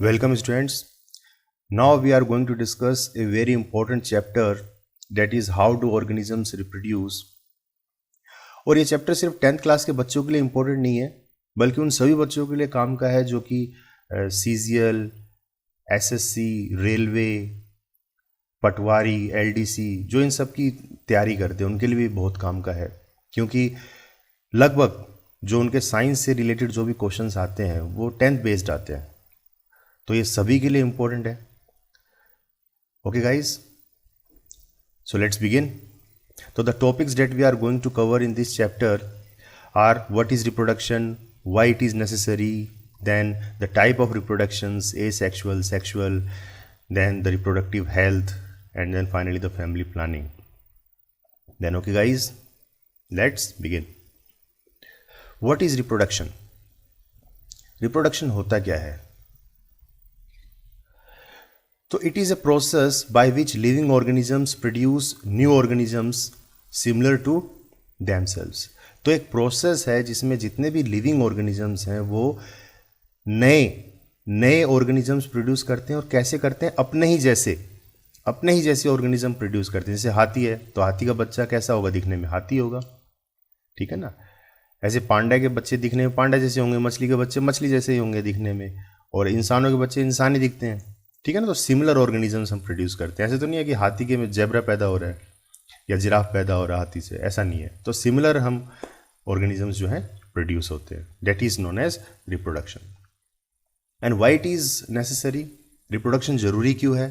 Welcome students. Now we are going to discuss a very important chapter, that is how do organisms reproduce. और ये chapter सिर्फ 10th class के बच्चों के लिए इम्पोर्टेंट नहीं है, बल्कि उन सभी बच्चों के लिए काम का है जो कि CGL, SSC, रेलवे, पटवारी, LDC, जो इन सब की तैयारी करते हैं उनके लिए भी बहुत काम का है, क्योंकि लगभग जो उनके साइंस से रिलेटेड जो भी क्वेश्चंस आते हैं वो 10th बेस्ड आते हैं, तो ये सभी के लिए इम्पोर्टेंट है. Okay guys, so let's begin. तो the topics that we are going to cover in this chapter are what is reproduction, why it is necessary, then the type of reproductions, asexual, sexual, then the reproductive health, and then finally the family planning. Then okay guys, let's begin. What is reproduction? Reproduction होता क्या है? So it is a process by which living organisms produce new organisms similar to themselves. तो एक process है जिसमें जितने भी living organisms हैं वो नए ऑर्गेनिजम्स प्रोड्यूस करते हैं. और कैसे करते हैं? अपने ही जैसे ऑर्गेनिज्म प्रोड्यूस करते हैं. जैसे हाथी है तो हाथी का बच्चा कैसा होगा? दिखने में हाथी होगा, ठीक है ना. ऐसे पांडा के बच्चे दिखने में पांडा जैसे होंगे, मछली के बच्चे मछली जैसे ही होंगे दिखने में, और इंसानों के बच्चे इंसानी दिखते हैं, ठीक है ना. तो सिमिलर ऑर्गेनिजम्स हम प्रोड्यूस करते हैं. ऐसे तो नहीं है कि हाथी के में जेब्रा पैदा हो रहा है या जिराफ पैदा हो रहा है हाथी से, ऐसा नहीं है. तो सिमिलर हम ऑर्गेनिजम्स जो हैं प्रोड्यूस होते हैं. That is known as reproduction. And why it is necessary? Reproduction जरूरी क्यों है?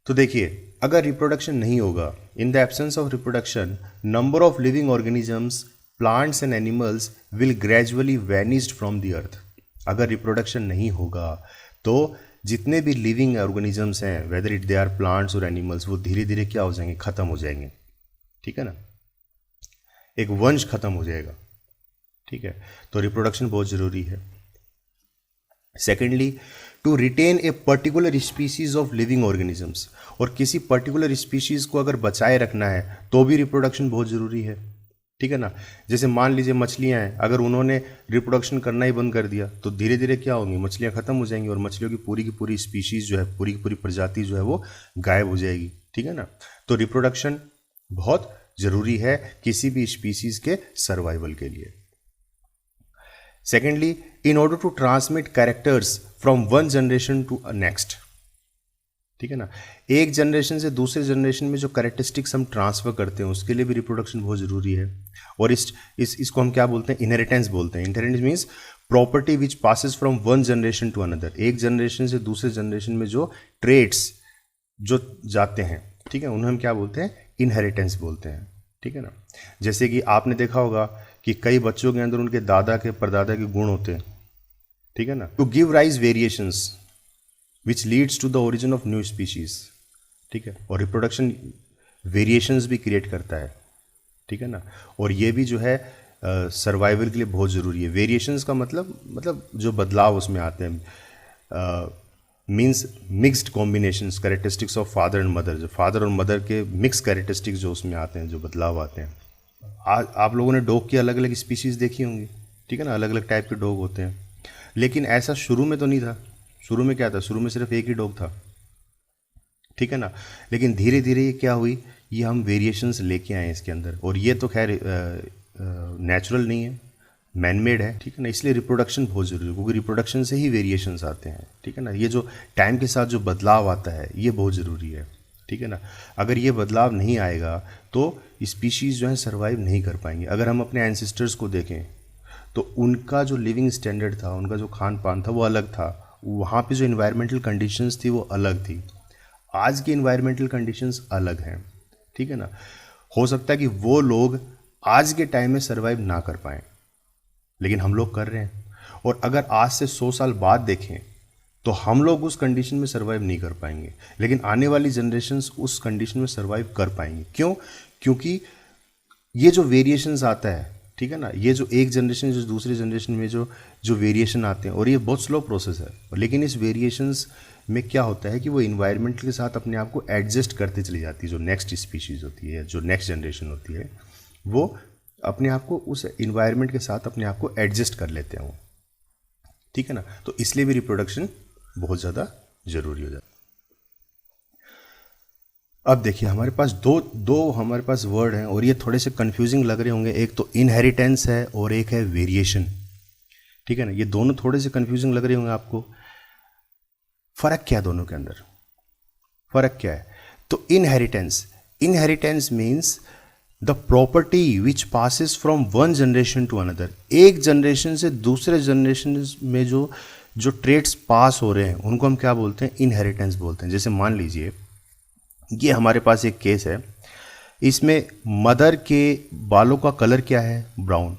तो देखिए, अगर रिप्रोडक्शन नहीं होगा, in the absence of reproduction, number of living organisms, plants and animals will gradually vanished from the earth. अगर रिप्रोडक्शन नहीं होगा तो जितने भी लिविंग ऑर्गेनिजम्स हैं, whether it they are plants और एनिमल्स, वो धीरे धीरे क्या हो जाएंगे? खत्म हो जाएंगे, ठीक है ना. एक वंश खत्म हो जाएगा, ठीक है. तो रिप्रोडक्शन बहुत जरूरी है. Secondly, to retain a particular species of living organisms, और किसी पर्टिकुलर स्पीशीज को अगर बचाए रखना है तो भी रिप्रोडक्शन बहुत जरूरी है, ठीक है ना. जैसे मान लीजिए मछलियां हैं, अगर उन्होंने रिप्रोडक्शन करना ही बंद कर दिया तो धीरे धीरे क्या होंगी? मछलियां खत्म हो जाएंगी और मछलियों की पूरी स्पीशीज जो है, पूरी की पूरी प्रजाति जो है वो गायब हो जाएगी, ठीक है ना. तो रिप्रोडक्शन बहुत जरूरी है किसी भी स्पीशीज के सर्वाइवल के लिए. Secondly, in order to transmit characters from one generation to next, ठीक है ना. एक जनरेशन से दूसरे जनरेशन में जो कैरेक्टरिस्टिक्स हम ट्रांसफर करते हैं उसके लिए भी रिप्रोडक्शन बहुत ज़रूरी है. और इसको हम क्या बोलते हैं? इनहेरिटेंस बोलते हैं. Inheritance means property which passes from one generation to another. एक जनरेशन से दूसरे जनरेशन में जो ट्रेड्स जो जाते हैं, ठीक है, उन्हें हम क्या बोलते हैं? इनहेरिटेंस बोलते हैं, ठीक है ना. जैसे कि आपने देखा होगा कि कई बच्चों के अंदर उनके दादा के परदादा के गुण होते हैं, ठीक है ना. To give rise variations which leads to the origin of new species, ठीक है. और रिप्रोडक्शन वेरिएशंस भी क्रिएट करता है, ठीक है ना. और ये भी जो है सर्वाइवल के लिए बहुत ज़रूरी है. वेरिएशंस का मतलब जो बदलाव उसमें आते हैं, means mixed combinations, characteristics of father and mother, जो फादर और मदर के मिक्स कैरेक्टरिस्टिक्स जो उसमें आते हैं, जो बदलाव आते हैं. आप लोगों ने डॉग की अलग अलग स्पीशीज़ देखी होंगी, ठीक है ना. अलग अलग टाइप के डॉग होते हैं, लेकिन ऐसा शुरू में तो नहीं था. शुरू में क्या था? शुरू में सिर्फ एक ही डॉग था, ठीक है ना. लेकिन धीरे धीरे ये क्या हुई? ये हम वेरिएशंस लेके आए इसके अंदर. और ये तो खैर नेचुरल नहीं है, मैनमेड है, ठीक है ना. इसलिए रिप्रोडक्शन बहुत ज़रूरी है, क्योंकि रिप्रोडक्शन से ही वेरिएशंस आते हैं, ठीक है ना. ये जो टाइम के साथ जो बदलाव आता है ये बहुत ज़रूरी है, ठीक है ना. अगर ये बदलाव नहीं आएगा तो स्पीशीज़ जो है सर्वाइव नहीं कर पाएंगे. अगर हम अपने एंसेस्टर्स को देखें तो उनका जो लिविंग स्टैंडर्ड था, उनका जो खान पान था वो अलग था. वहाँ पे जो इन्वायरमेंटल कंडीशंस थी वो अलग थी. आज की इन्वायरमेंटल कंडीशंस अलग हैं, ठीक है ना. हो सकता है कि वो लोग आज के टाइम में सर्वाइव ना कर पाएँ, लेकिन हम लोग कर रहे हैं. और अगर आज से 100 साल बाद देखें तो हम लोग उस कंडीशन में सर्वाइव नहीं कर पाएंगे, लेकिन आने वाली जनरेशन्स उस कंडीशन में सर्वाइव कर पाएंगी. क्यों? क्योंकि ये जो वेरिएशंस आता है, ठीक है ना, ये जो एक जनरेशन से दूसरे जनरेशन में जो वेरिएशन आते हैं, और ये बहुत स्लो प्रोसेस है, लेकिन इस वेरिएशंस में क्या होता है कि वो इन्वायरमेंट के साथ अपने आप को एडजस्ट करते चली जाती है. जो नेक्स्ट स्पीशीज़ होती है, जो नेक्स्ट जनरेशन होती है, वो अपने आप को उस इन्वायरमेंट के साथ अपने आप को एडजस्ट कर लेते हैं वो. ठीक है ना। तो इसलिए भी रिप्रोडक्शन बहुत ज़्यादा ज़रूरी हो जाता है। अब देखिए हमारे पास दो हमारे पास वर्ड हैं और ये थोड़े से कंफ्यूजिंग लग रहे होंगे। एक तो इनहेरिटेंस है और एक है वेरिएशन, ठीक है ना। ये दोनों थोड़े से कंफ्यूजिंग लग रहे होंगे आपको। फ़र्क क्या है दोनों के अंदर, फ़र्क क्या है? तो inheritance means the property which passes from one generation to another. एक जनरेशन से दूसरे जनरेशन में जो ट्रेड्स पास हो रहे हैं उनको हम क्या बोलते हैं? इनहेरिटेंस बोलते हैं। जैसे मान लीजिए ये हमारे पास एक केस है, इसमें मदर के बालों का कलर क्या है? ब्राउन।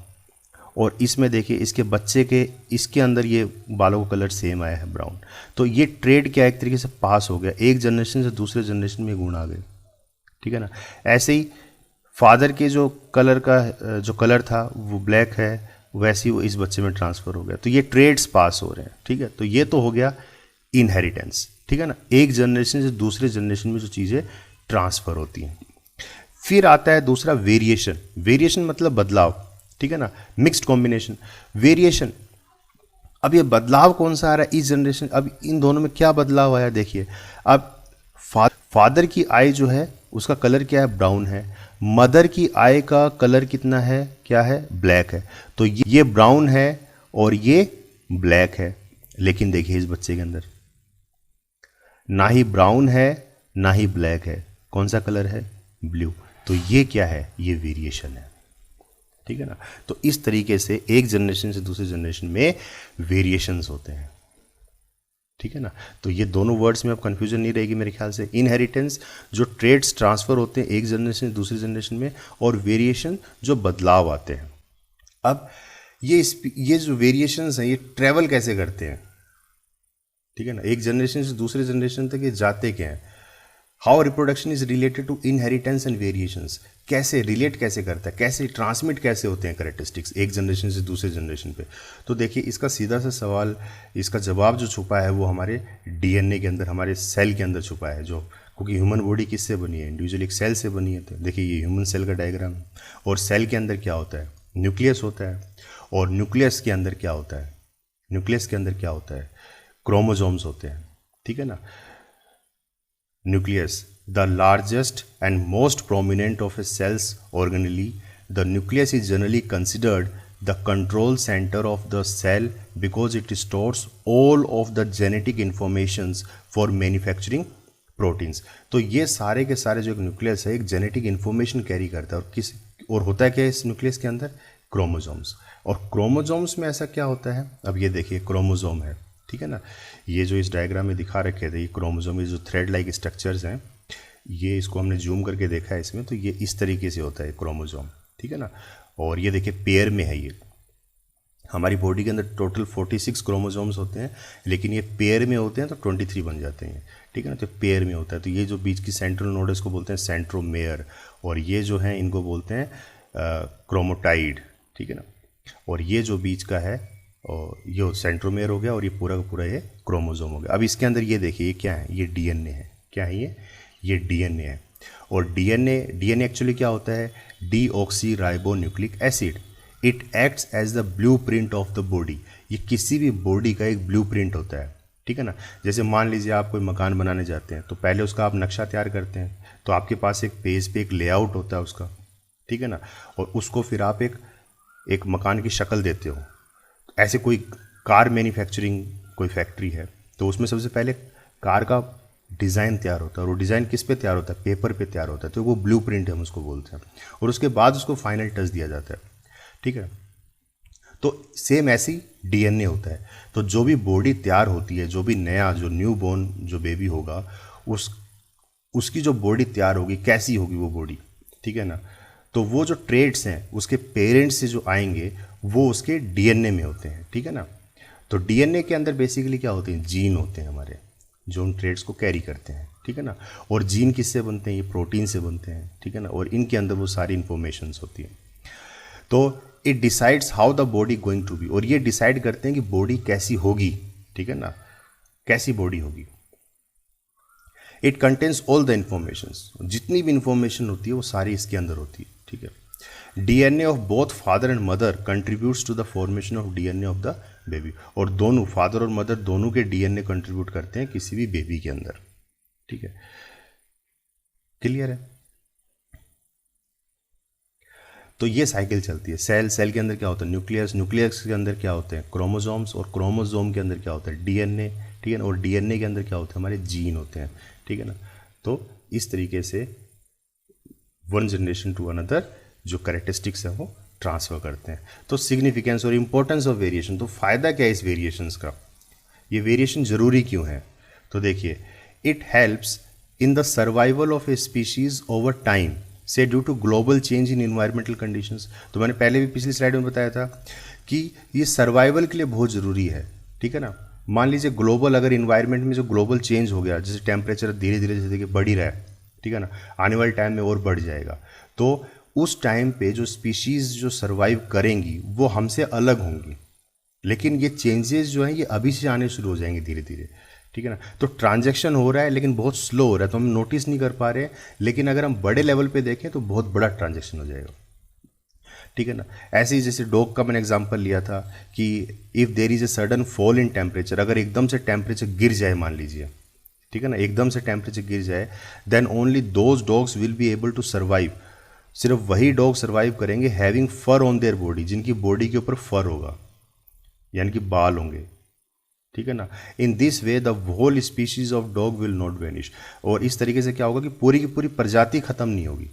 और इसमें देखिए इसके बच्चे के इसके अंदर ये बालों का कलर सेम आया है, ब्राउन। तो ये ट्रेड क्या एक तरीके से पास हो गया, एक जनरेशन से दूसरे जनरेशन में गुण आ गए, ठीक है ना। ऐसे ही फादर के जो कलर था वो ब्लैक है, वैसे ही वो इस बच्चे में ट्रांसफ़र हो गया। तो ये ट्रेड्स पास हो रहे हैं, ठीक है। तो ये तो हो गया इनहेरिटेंस, ठीक है ना। एक जनरेशन से दूसरे जनरेशन में जो चीज़ें ट्रांसफ़र होती हैं। फिर आता है दूसरा वेरिएशन। वेरिएशन मतलब बदलाव, ठीक है ना, मिक्स्ड कॉम्बिनेशन। वेरिएशन, अब ये बदलाव कौन सा आ रहा है इस जनरेशन? अब इन दोनों में क्या बदलाव आया देखिए। अब फादर की आई जो है उसका कलर क्या है? ब्राउन है। मदर की आई का कलर कितना है? क्या है? ब्लैक है। तो ये ब्राउन है और ये ब्लैक है। लेकिन देखिए इस बच्चे के अंदर ना ही ब्राउन है ना ही ब्लैक है, कौन सा कलर है? ब्लू। तो ये क्या है? ये वेरिएशन है, ठीक है ना। तो इस तरीके से एक जनरेशन से दूसरे जनरेशन में वेरिएशंस होते हैं, ठीक है ना। तो ये दोनों वर्ड्स में अब कंफ्यूजन नहीं रहेगी मेरे ख्याल से। इनहेरिटेंस जो ट्रेड्स ट्रांसफ़र होते हैं एक जनरेशन से दूसरी जनरेशन में, और वेरिएशन जो बदलाव आते हैं। अब ये जो वेरिएशंस हैं ये ट्रैवल कैसे करते हैं, ठीक है ना। एक जनरेशन से दूसरे जनरेशन तक ये जाते क्या हैं? How reproduction is related to inheritance and variations. कैसे रिलेट कैसे करता है, कैसे ट्रांसमिट कैसे होते हैं कैरेक्टरिस्टिक्स एक जनरेशन से दूसरे जनरेशन पे। तो देखिए इसका सीधा सा सवाल, इसका जवाब जो छुपा है वो हमारे डीएनए के अंदर, हमारे सेल के अंदर छुपा है। जो क्योंकि ह्यूमन बॉडी किससे बनी है? इंडिविजुअल एक सेल से बनी है। तो देखिए ये ह्यूमन सेल का डायग्राम है। और सेल के अंदर क्या होता है? न्यूक्लियस होता है। और न्यूक्लियस के अंदर क्या होता है? न्यूक्लियस के अंदर क्या होता है? क्रोमोसोम्स होते हैं, ठीक है ना। Nucleus, the largest and most prominent of a cell's organelle, the nucleus is generally considered the control center of the cell because it stores all of the genetic informations for manufacturing proteins. तो ये सारे के सारे जो nucleus है एक genetic information carry करता है। और होता है क्या इस न्यूक्लियस के अंदर? क्रोमोसोम्स। और क्रोमोसोम्स में ऐसा क्या होता है? अब ये देखिए क्रोमोसोम है, ठीक है ना। ये जो इस डायग्राम में दिखा रखे थे ये क्रोमोसोम, ये जो थ्रेड लाइक स्ट्रक्चर्स हैं, ये इसको हमने जूम करके देखा है इसमें। तो ये इस तरीके से होता है क्रोमोसोम, ठीक है ना। और ये देखिए पेयर में है। ये हमारी बॉडी के अंदर टोटल 46 क्रोमोसोम्स होते हैं, लेकिन ये पेयर में होते हैं तो 23 बन जाते हैं, ठीक है ना। तो पेयर में होता है। तो ये जो बीच की सेंट्रल नोड है इसको बोलते हैं सेंट्रोमेयर, और ये जो है इनको बोलते हैं क्रोमोटाइड, ठीक है ना। और ये जो बीच का है और ये सेंट्रोमेयर हो गया, और ये पूरा का पूरा ये क्रोमोसोम हो गया। अब इसके अंदर ये देखिए ये क्या है? ये डीएनए है। क्या है ये डीएनए है। और डीएनए एक्चुअली क्या होता है? Deoxyribonucleic acid. It acts as the blueprint of the body. ये किसी भी बॉडी का एक ब्लूप्रिंट होता है, ठीक है ना। जैसे मान लीजिए आप कोई मकान बनाने जाते हैं तो पहले उसका आप नक्शा तैयार करते हैं, तो आपके पास एक पेज पे एक लेआउट होता है उसका, ठीक है ना। और उसको फिर आप एक मकान की शक्ल देते हो। ऐसे कोई कार मैन्युफैक्चरिंग कोई फैक्ट्री है तो उसमें सबसे पहले कार का डिज़ाइन तैयार होता है, और वो डिज़ाइन किस पे तैयार होता है? पेपर पे तैयार होता है। तो वो ब्लूप्रिंट हम उसको बोलते हैं, और उसके बाद उसको फाइनल टच दिया जाता है, ठीक है। तो सेम ऐसी डीएनए होता है। तो जो भी बॉडी तैयार होती है, जो भी नया जो न्यू बॉर्न जो बेबी होगा उसकी जो बॉडी तैयार होगी कैसी होगी वो बॉडी, ठीक है ना। तो वो जो ट्रेड्स हैं उसके पेरेंट्स से जो आएंगे वो उसके डीएनए में होते हैं, ठीक है ना। तो डीएनए के अंदर बेसिकली क्या होते हैं? जीन होते हैं हमारे, जो उन ट्रेड्स को कैरी करते हैं, ठीक है ना। और जीन किससे बनते हैं? ये प्रोटीन से बनते हैं, ठीक है ना। और इनके अंदर वो सारी इंफॉर्मेशंस होती हैं। तो it decides how the body going to be, और ये डिसाइड करते हैं कि बॉडी कैसी होगी, ठीक है ना, कैसी बॉडी होगी। It contains all the informations, जितनी भी इंफॉर्मेशन होती है वो सारी इसके अंदर होती है, ठीक है। DNA of both father and mother contributes to the formation of DNA of the baby, और दोनों फादर और मदर दोनों के डीएनए कंट्रीब्यूट करते हैं किसी भी बेबी के अंदर। ठीक है, क्लियर है? तो ये साइकिल चलती है। सेल के अंदर क्या होता है? न्यूक्लियस के अंदर क्या होते हैं? क्रोमोसोम्स, और क्रोमोसोम के अंदर क्या होता है? डीएनए। ठीक है ना, और डीएनए के अंदर क्या होता है? हमारे जीन होते हैं। ठीक है ना, तो इस तरीके से वन जनरेशन टू अनदर जो करेक्टरिस्टिक्स हैं वो ट्रांसफ़र करते हैं। तो सिग्निफिकेंस और इम्पोर्टेंस ऑफ वेरिएशन, तो फ़ायदा क्या है इस वेरिएशंस का? ये वेरिएशन ज़रूरी क्यों है? तो देखिए, it helps in the survival of a species over time से due to global change in environmental conditions. तो मैंने पहले भी पिछली स्लाइड में बताया था कि ये सर्वाइवल के लिए बहुत ज़रूरी है। ठीक है ना, मान लीजिए ग्लोबल, अगर इन्वायरमेंट में जो ग्लोबल चेंज हो गया, जैसे टेम्परेचर धीरे धीरे जैसे कि बढ़ ही रहा है, ठीक है ना, आने वाले टाइम में और बढ़ जाएगा, तो उस टाइम पे जो स्पीशीज़ जो सर्वाइव करेंगी वो हमसे अलग होंगी। लेकिन ये चेंजेस जो हैं ये अभी से आने शुरू हो जाएंगे धीरे धीरे। ठीक है ना, तो ट्रांजैक्शन हो रहा है लेकिन बहुत स्लो हो रहा है, तो हम नोटिस नहीं कर पा रहे हैं, लेकिन अगर हम बड़े लेवल पे देखें तो बहुत बड़ा ट्रांजैक्शन हो जाएगा। ठीक है ना, ऐसे ही जैसे डॉग का मैंने एग्जांपल लिया था कि if there is a sudden fall in temperature, अगर एकदम से टेम्परेचर गिर जाए, मान लीजिए, ठीक है ना, एकदम से टेम्परेचर गिर जाए, then only those dogs will be able to survive. सिर्फ वही डॉग सर्वाइव करेंगे having fur on their body, जिनकी बॉडी के ऊपर फर होगा, यानी कि बाल होंगे। ठीक है ना, in this way the whole species of dog will not vanish. और इस तरीके से क्या होगा कि पूरी की पूरी प्रजाति खत्म नहीं होगी।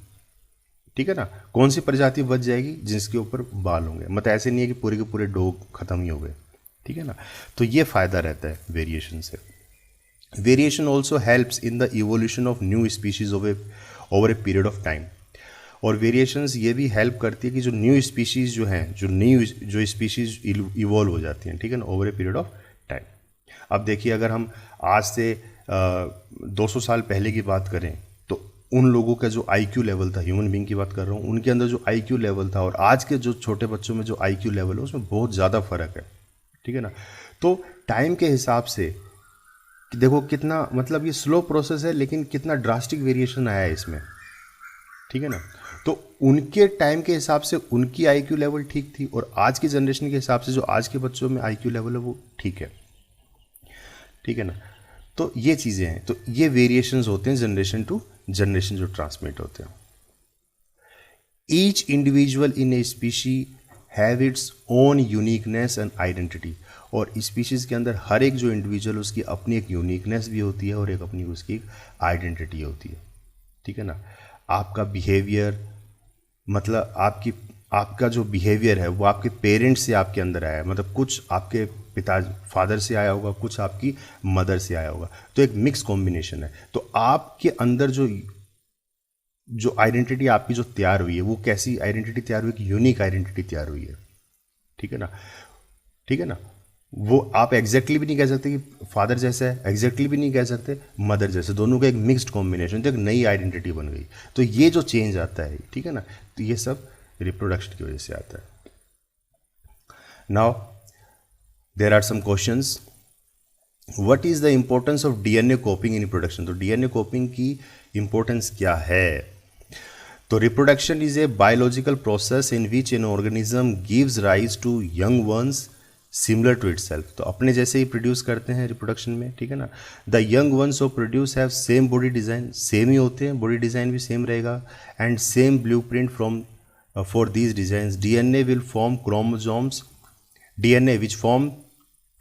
ठीक है ना, कौन सी प्रजाति बच जाएगी? जिसके ऊपर बाल होंगे। मतलब ऐसे नहीं है कि पूरे के पूरे डॉग खत्म ही हो गए। ठीक है ना, तो ये फायदा रहता है वेरिएशन से। Variation also helps in the evolution of new species over a period of time. और वेरिएशंस ये भी हेल्प करती है कि जो न्यू स्पीशीज़ जो हैं, जो स्पीशीज़ इवॉल्व हो जाती हैं, ठीक है ना, over a period of time. अब देखिए, अगर हम आज से 200 साल पहले की बात करें तो उन लोगों का जो आईक्यू लेवल था, ह्यूमन बीइंग की बात कर रहा हूँ, उनके अंदर जो आईक्यू लेवल था और आज के जो छोटे बच्चों में जो आईक्यू लेवल है उसमें बहुत ज़्यादा फ़र्क है। ठीक है ना, तो टाइम के हिसाब से देखो कितना, मतलब ये स्लो प्रोसेस है लेकिन कितना ड्रास्टिक वेरिएशन आया है इसमें। ठीक है ना, तो उनके टाइम के हिसाब से उनकी आईक्यू लेवल ठीक थी और आज की जनरेशन के हिसाब से जो आज के बच्चों में आईक्यू लेवल है वो ठीक है। ठीक है ना, तो ये चीज़ें हैं, तो ये वेरिएशंस होते हैं जनरेशन टू जनरेशन जो ट्रांसमिट होते हैं। Each individual in A species have its own uniqueness and identity. और स्पीशीज़ के अंदर हर एक जो इंडिविजुअल, उसकी अपनी एक यूनिकनेस भी होती है और एक अपनी उसकी एक आइडेंटिटी होती है। ठीक है ना, आपका बिहेवियर, मतलब आपका जो बिहेवियर है वो आपके पेरेंट्स से आपके अंदर आया है, मतलब कुछ आपके पिता फादर से आया होगा, कुछ आपकी मदर से आया होगा, तो एक मिक्स कॉम्बिनेशन है। तो आपके अंदर जो आइडेंटिटी आपकी जो तैयार हुई है वो कैसी आइडेंटिटी तैयार हुई? कि यूनिक आइडेंटिटी तैयार हुई है। ठीक है ना, ठीक है ना, वो आप एग्जैक्टली भी नहीं कह सकते कि फादर जैसा है, एग्जैक्टली भी नहीं कह सकते मदर जैसे, दोनों का एक मिक्स्ड कॉम्बिनेशन, तो एक नई आइडेंटिटी बन गई। तो ये जो चेंज आता है, ठीक है ना, तो ये सब रिप्रोडक्शन की वजह से आता है। Now there are some questions. What is the importance of DNA copying in reproduction? तो डीएनए कॉपिंग की इंपॉर्टेंस क्या है? तो reproduction is a biological process in which an organism gives rise to young ones similar to itself. तो अपने जैसे ही produce करते हैं रिप्रोडक्शन में। ठीक है ना, the young ones of produce have same body design, same ही होते हैं, बॉडी डिज़ाइन भी सेम रहेगा, and same blueprint from for these designs. DNA will form chromosomes, DNA which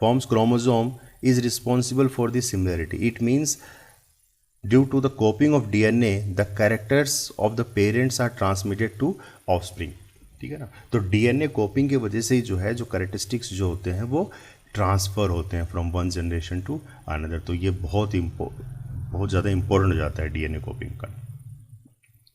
forms chromosome is responsible for the similarity. It means due to the copying of DNA, the characters of the parents are transmitted to offspring. ठीक है ना, तो DNA copying की वजह से ही जो है, जो कैरेक्टरिस्टिक्स जो होते हैं वो ट्रांसफ़र होते हैं from one generation to another. तो ये बहुत ज़्यादा इंपॉर्टेंट हो जाता है डीएनए कॉपिंग का।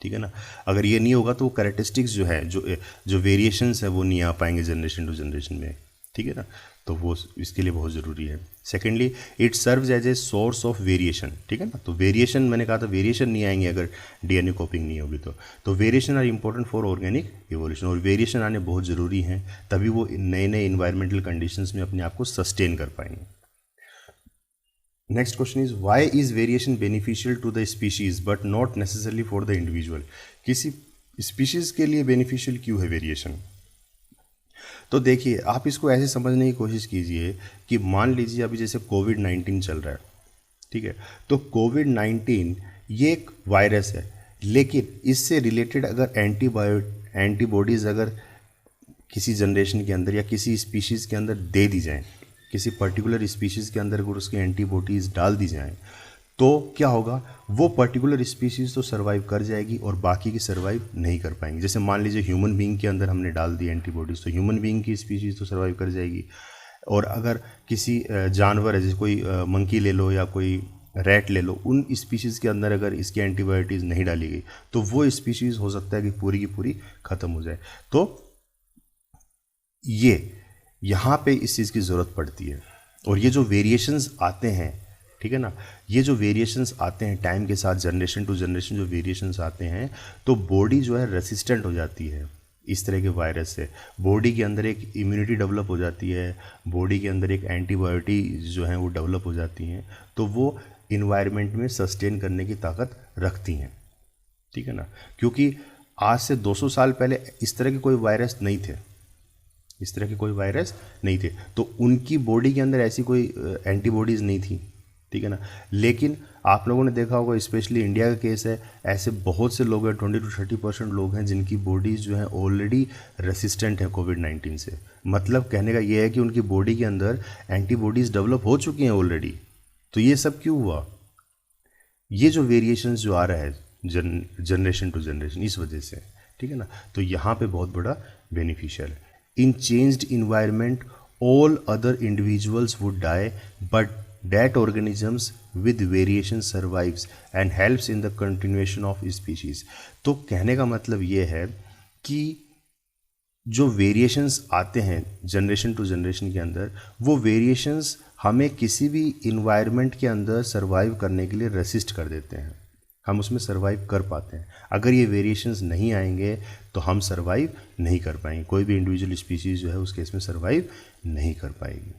ठीक है ना, अगर ये नहीं होगा तो वो कैरेक्टरिस्टिक्स जो है, जो वेरिएशंस है वो नहीं आ पाएंगे जनरेशन टू जनरेशन में। ठीक है ना, तो वो इसके लिए बहुत ज़रूरी है। Secondly, it serves as a source of variation. ठीक है ना, तो वेरिएशन, मैंने कहा था वेरिएशन नहीं आएंगे अगर डीएनए कॉपिंग नहीं होगी तो variation are important for organic evolution. और वेरिएशन आने बहुत ज़रूरी हैं, तभी वो नए नए इन्वायरमेंटल कंडीशंस में अपने आप को सस्टेन कर पाएंगे। Next question is why is variation beneficial to the species but not necessarily for the individual? किसी स्पीशीज के लिए बेनिफिशियल क्यों है वेरिएशन? तो देखिए, आप इसको ऐसे समझने की कोशिश कीजिए कि मान लीजिए अभी जैसे कोविड-19 चल रहा है, ठीक है। तो कोविड-19 ये एक वायरस है, लेकिन इससे रिलेटेड अगर एंटीबॉडीज़ अगर किसी जनरेशन के अंदर या किसी स्पीशीज़ के अंदर दे दी जाएं, किसी पर्टिकुलर स्पीशीज़ के अंदर अगर उसकी एंटीबॉडीज़ डाल दी जाएं, तो क्या होगा, वो पर्टिकुलर स्पीशीज़ तो सर्वाइव कर जाएगी और बाकी की सर्वाइव नहीं कर पाएंगी। जैसे मान लीजिए ह्यूमन बीइंग के अंदर हमने डाल दी एंटीबॉडीज़, तो ह्यूमन बीइंग की स्पीशीज़ तो सर्वाइव कर जाएगी। और अगर किसी जानवर है, जैसे कोई मंकी ले लो या कोई रैट ले लो, उन स्पीशीज़ के अंदर अगर इसकी एंटीबायोटिक्स नहीं डाली गई तो वो स्पीशीज़ हो सकता है कि पूरी की पूरी ख़त्म हो जाए। तो ये यहाँ पे इस चीज़ की ज़रूरत पड़ती है। और ये जो वेरिएशंस आते हैं, ठीक है ना, ये जो वेरिएशंस आते हैं टाइम के साथ, जनरेशन टू जनरेशन जो वेरिएशंस आते हैं, तो बॉडी जो है रेसिस्टेंट हो जाती है इस तरह के वायरस से। बॉडी के अंदर एक इम्यूनिटी डेवलप हो जाती है, बॉडी के अंदर एक एंटीबायोटिक जो है वो डेवलप हो जाती हैं, तो वो इन्वायरमेंट में सस्टेन करने की ताकत रखती हैं, ठीक है ना। क्योंकि आज से 200 साल पहले इस तरह के कोई वायरस नहीं थे, इस तरह के कोई वायरस नहीं थे, तो उनकी बॉडी के अंदर ऐसी कोई एंटीबॉडीज़ नहीं थी, ठीक है ना। लेकिन आप लोगों ने देखा होगा, स्पेशली इंडिया का केस है, ऐसे बहुत से लोग हैं, 20 to 30% लोग हैं जिनकी बॉडीज़ जो है ऑलरेडी रेसिस्टेंट है कोविड-19 से। मतलब कहने का ये है कि उनकी बॉडी के अंदर एंटीबॉडीज़ डेवलप हो चुकी हैं ऑलरेडी। तो ये सब क्यों हुआ? ये जो वेरिएशंस जो आ रहा है जनरेशन टू जनरेशन, इस वजह से, ठीक है ना। तो यहाँ पे बहुत बड़ा बेनिफिशियल है। In changed environment all other individuals would die, but that organisms with variation survives and helps in the continuation of species। तो कहने का मतलब ये है कि जो वेरिएशंस आते हैं जनरेशन टू जनरेशन के अंदर, वो वेरिएशंस हमें किसी भी इन्वायरमेंट के अंदर सर्वाइव करने के लिए रेसिस्ट कर देते हैं, हम उसमें सर्वाइव कर पाते हैं। अगर ये वेरिएशंस नहीं आएंगे तो हम सर्वाइव नहीं कर पाएंगे, कोई भी इंडिविजुअल स्पीशीज़ जो है उस केस में सर्वाइव नहीं कर पाएगी।